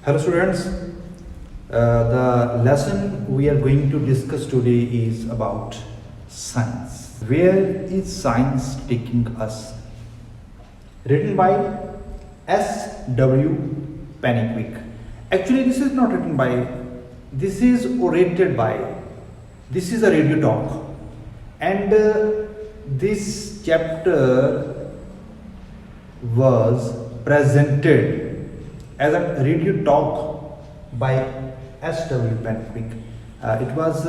Hello students, the lesson we are going to discuss today is about science. Where is science taking us? Written by S.W. Pennyquick. Actually, this is not written by, this is orated by, this is a radio talk. And this chapter was presented as a radio talk by S.W. Pennyquick. It was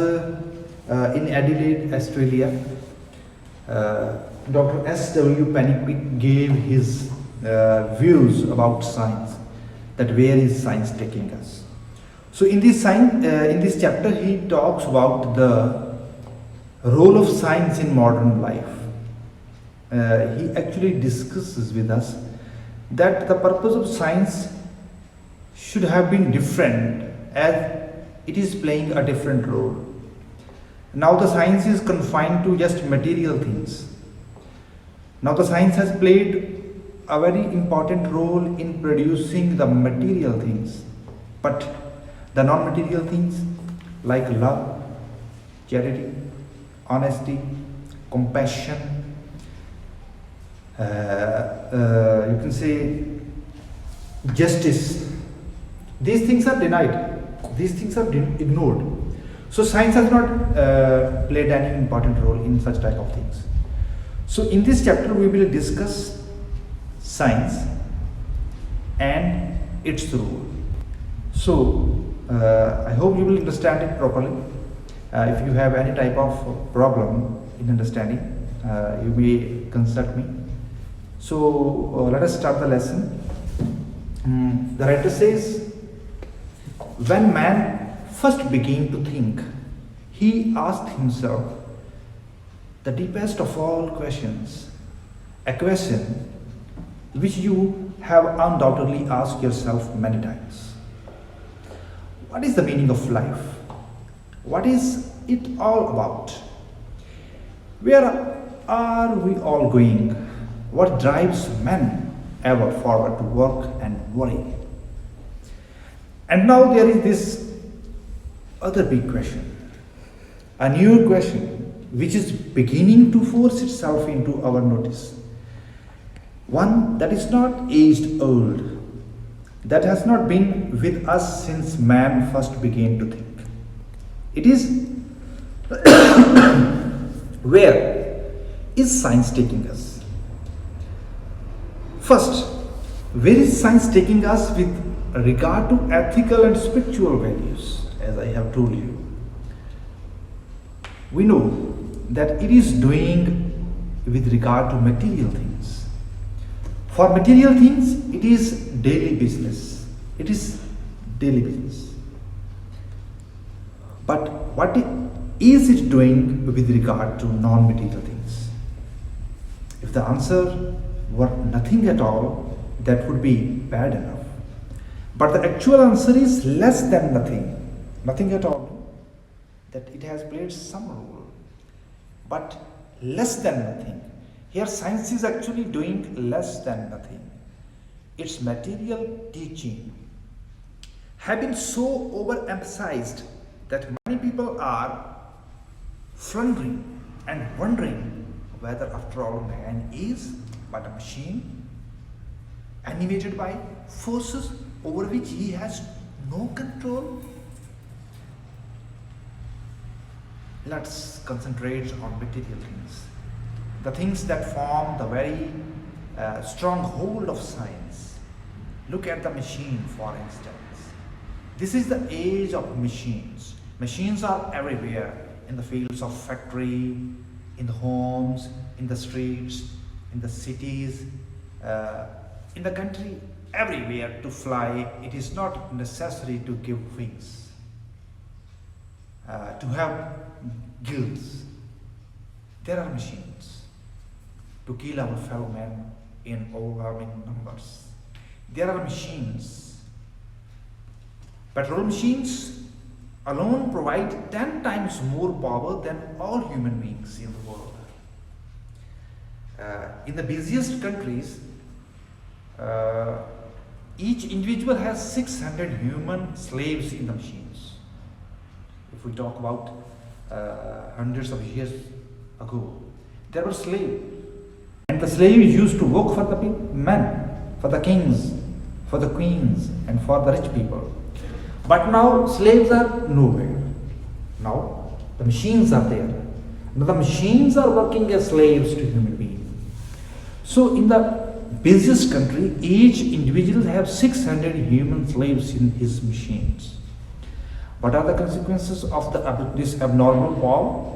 in Adelaide, Australia. Dr. S.W. Pennyquick gave his views about science, that where is science taking us. So in this chapter he talks about the role of science in modern life. He actually discusses with us that the purpose of science should have been different, as it is playing a different role. Now the science is confined to just material things. Now the science has played a very important role in producing the material things, but the non-material things like love, charity, honesty, compassion, you can say justice, these things are denied, these things are ignored. So science has not played any important role in such type of things. So in this chapter we will discuss science and its role. So I hope you will understand it properly. If you have any type of problem in understanding, you may consult me. So let us start the lesson. The writer says, when man first began to think, he asked himself the deepest of all questions, a question which you have undoubtedly asked yourself many times. What is the meaning of life? What is it all about? Where are we all going? What drives men ever forward to work and worry? And now there is this other big question, a new question which is beginning to force itself into our notice. One that is not aged old, that has not been with us since man first began to think. It is where is science taking us? First, where is science taking us with regard to ethical and spiritual values? As I have told you, we know that it is doing with regard to material things. For material things, it is daily business. It is daily business. But what is it doing with regard to non-material things? If the answer were nothing at all, that would be bad enough. But the actual answer is less than nothing. Nothing at all. That it has played some role, but less than nothing. Here science is actually doing less than nothing. Its material teaching have been so overemphasized that many people are floundering and wondering whether after all man is but a machine animated by forces over which he has no control. Let's concentrate on material things, the things that form the very strong hold of science. Look at the machine, for instance. This is the age of machines. Machines are everywhere, in the fields of factory, in the homes, in the streets, in the cities, in the country, everywhere. To fly, it is not necessary to give wings. To have gills, there are machines. To kill our fellow men in overwhelming numbers, there are machines. Petrol machines alone provide 10 times more power than all human beings in the world. In the busiest countries, Each individual has 600 human slaves in the machines. If we talk about hundreds of years ago, there were slaves. And the slaves used to work for the men, for the kings, for the queens, and for the rich people. But now slaves are nowhere. Now the machines are there. Now the machines are working as slaves to human beings. So in the busiest country, each individual has 600 human slaves in his machines. What are the consequences of this abnormal power?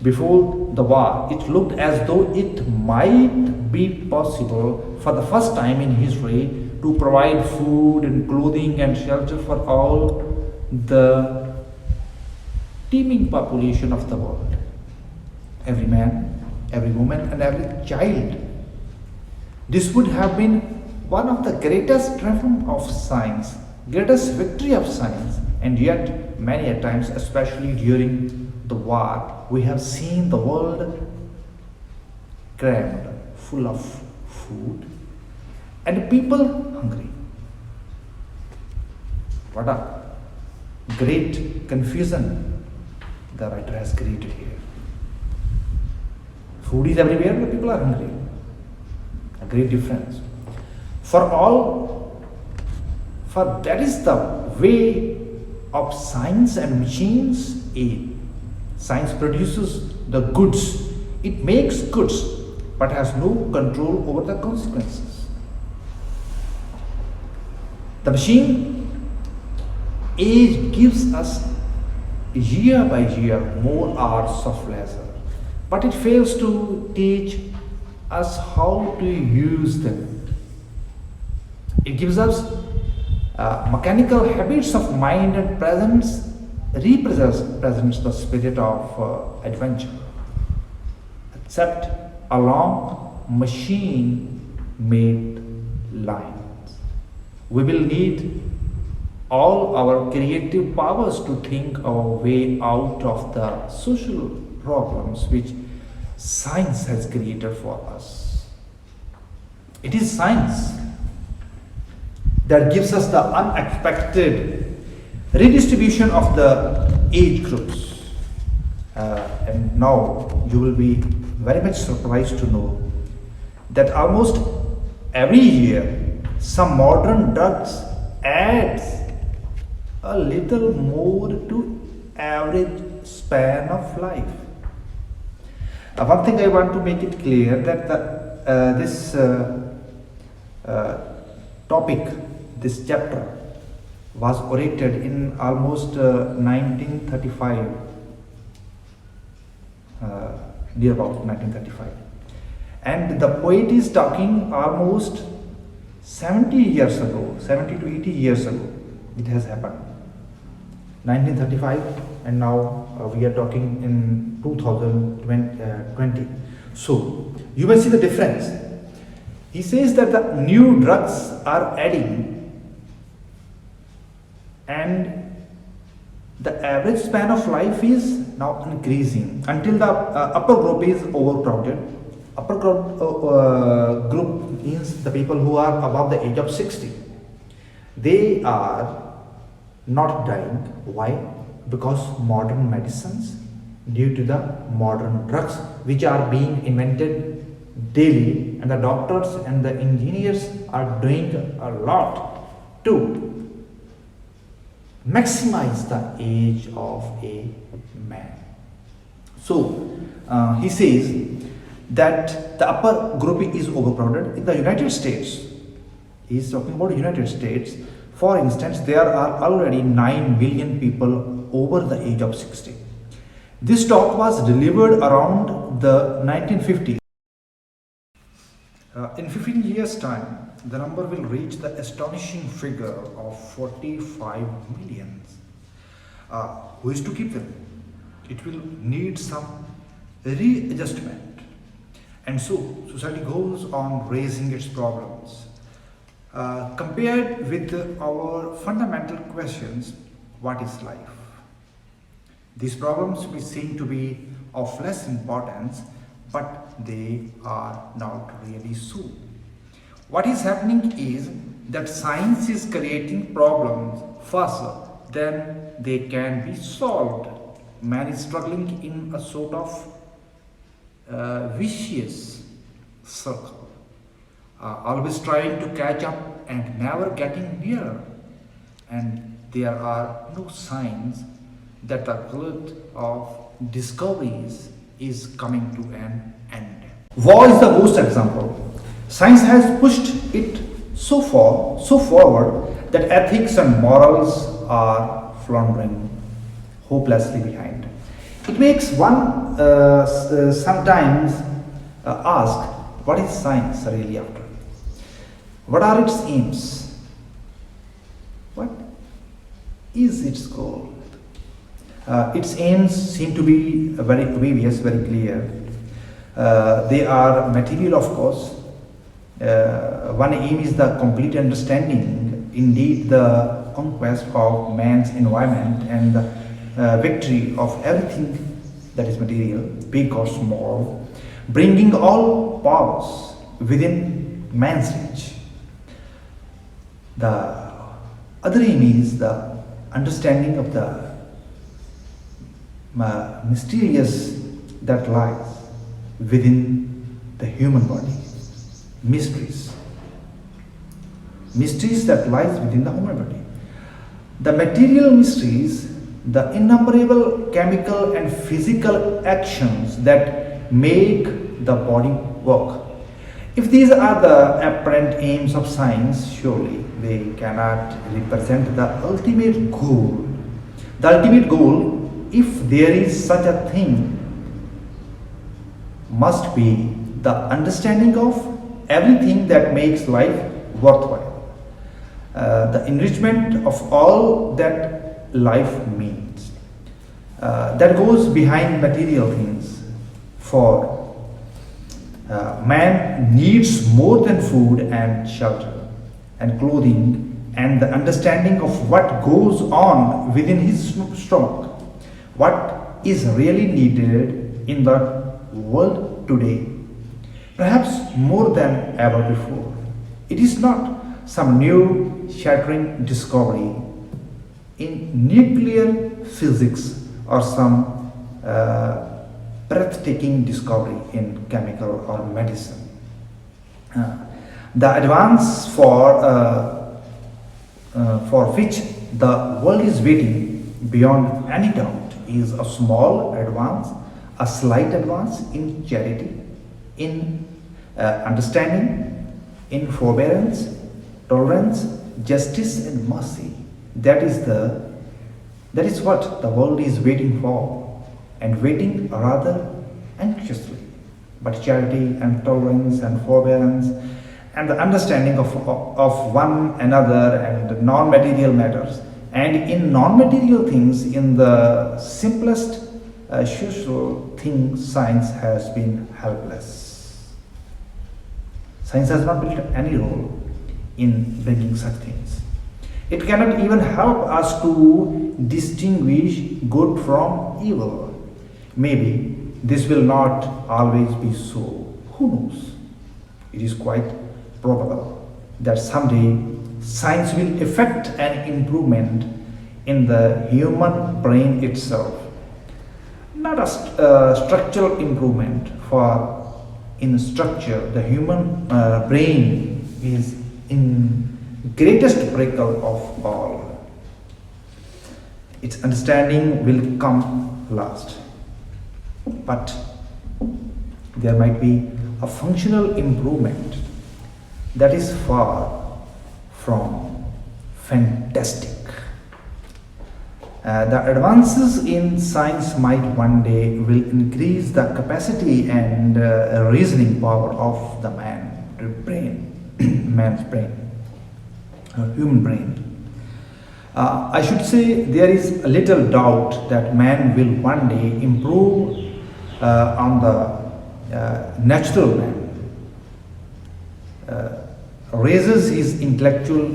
Before the war, it looked as though it might be possible for the first time in history to provide food and clothing and shelter for all the teeming population of the world. Every man, every woman, and every child. This would have been one of the greatest triumph of science, greatest victory of science, and yet many a times, especially during the war, we have seen the world crammed full of food and people hungry. What a great confusion the writer has created here. Food is everywhere, but people are hungry. A great difference. For that is the way of science and machines aid. Science produces the goods, it makes goods, but has no control over the consequences. The machine age gives us year by year more hours of leisure, but it fails to teach us how to use them. It gives us mechanical habits of mind and represents the spirit of adventure, except along machine-made lines. We will need all our creative powers to think our way out of the social problems which science has created for us. It is science that gives us the unexpected redistribution of the age groups. And now you will be very much surprised to know that almost every year some modern drugs adds a little more to average span of life. One thing I want to make it clear that this topic, this chapter was orated in almost 1935, near about 1935. And the poet is talking almost 70 years ago, 70 to 80 years ago, it has happened. 1935, and now we are talking in 2020. So you may see the difference. He says that the new drugs are adding, and the average span of life is now increasing until the upper group is overcrowded. Upper group means the people who are above the age of 60. They are not dying. Why? Because modern medicines, due to the modern drugs which are being invented daily, and the doctors and the engineers are doing a lot to maximize the age of a man. So he says that the upper group is overcrowded. In the United States, he is talking about United States. For instance, there are already 9 million people over the age of 60. This talk was delivered around the 1950s. In 15 years' time, the number will reach the astonishing figure of 45 million. Who is to keep them? It will need some readjustment. And so, society goes on raising its problems. Compared with our fundamental questions, what is life? These problems we seem to be of less importance, but they are not really so. What is happening is that science is creating problems faster than they can be solved. Man is struggling in a sort of vicious circle, always trying to catch up and never getting nearer. And there are no signs that the glut of discoveries is coming to an end. War is the worst example. Science has pushed it so far, so forward, that ethics and morals are floundering hopelessly behind. It makes one sometimes ask, what is science really after? What are its aims? What is its goal? Its aims seem to be very obvious, very clear. They are material, of course. One aim is the complete understanding, indeed the conquest of man's environment and the victory of everything that is material, big or small, bringing all powers within man's reach. The other aim is the understanding of the mysterious that lies within the human body. Mysteries that lies within the human body. The material mysteries, the innumerable chemical and physical actions that make the body work. If these are the apparent aims of science, surely they cannot represent the ultimate goal. The ultimate goal, if there is such a thing, must be the understanding of everything that makes life worthwhile. The enrichment of all that life means. That goes behind material things. For man needs more than food and shelter and clothing and the understanding of what goes on within his stomach. What is really needed in the world today, perhaps more than ever before. It is not some new shattering discovery in nuclear physics or some breathtaking discovery in chemical or medicine. The advance for which the world is waiting beyond any doubt is a small advance, a slight advance in charity, in understanding, in forbearance, tolerance, justice and mercy. That is what the world is waiting for, and waiting rather anxiously. But charity and tolerance and forbearance and the understanding of one another and non-material matters, and in non-material things, in the simplest social thing, science has been helpless. Science has not played any role in bringing such things. It cannot even help us to distinguish good from evil. Maybe this will not always be so. Who knows? It is quite probable that someday science will effect an improvement in the human brain itself. Not a structural improvement, for in structure the human brain is in greatest miracle of all. Its understanding will come last, but there might be a functional improvement that is far from fantastic. The advances in science might one day will increase the capacity and reasoning power of the man's brain, human brain. I should say there is a little doubt that man will one day improve on the natural man, raise his intellectual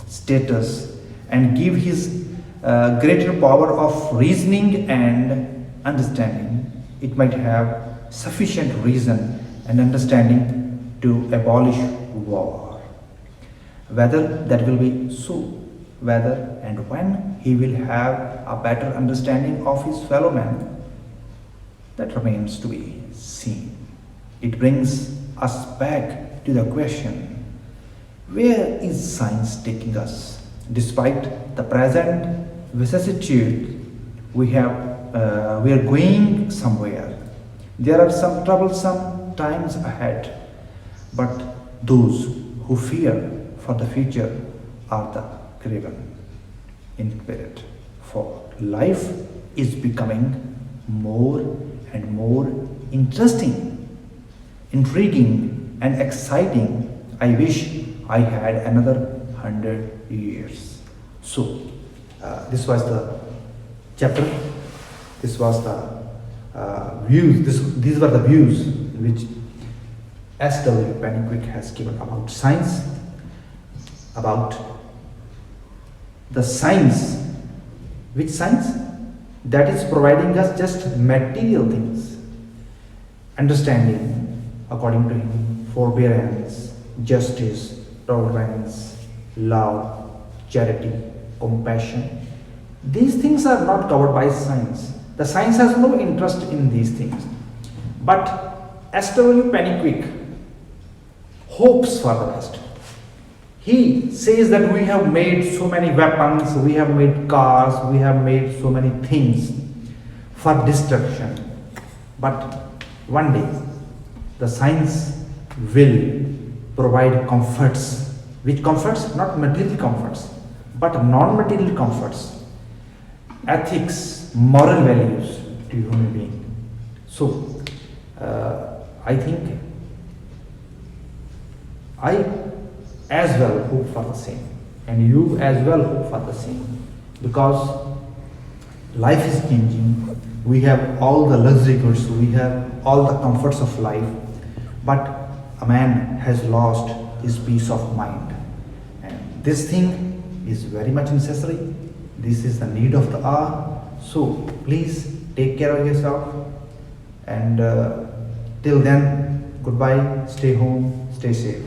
status and give his greater power of reasoning and understanding. It might have sufficient reason and understanding to abolish war. Whether that will be so, whether and when he will have a better understanding of his fellow man, that remains to be seen. It brings us back to the question, where is science taking us? Despite the present vicissitude, we are going somewhere. There are some troublesome times ahead, but those who fear for the future are the craven in spirit. For life is becoming more and more interesting, intriguing, and exciting. I wish I had another 100 years. So, this was the chapter. This was the views. These were the views which S.W. Pennyquick has given about science, about the science. Which science? That is providing us just material things. Understanding, according to him, forbearance, justice, tolerance, love, charity, compassion. These things are not covered by science. The science has no interest in these things. But S.W. Pennyquick hopes for the best. He says that we have made so many weapons, we have made cars, we have made so many things for destruction. But one day, the science will provide comforts. Which comforts? Not material comforts, but non-material comforts. Ethics, moral values to human being. So, I think I as well hope for the same, and you as well hope for the same, because life is changing. We have all the luxury goods, we have all the comforts of life, but a man has lost his peace of mind, and this thing is very much necessary. This is the need of the hour. So please take care of yourself, and till then, goodbye, stay home, stay safe.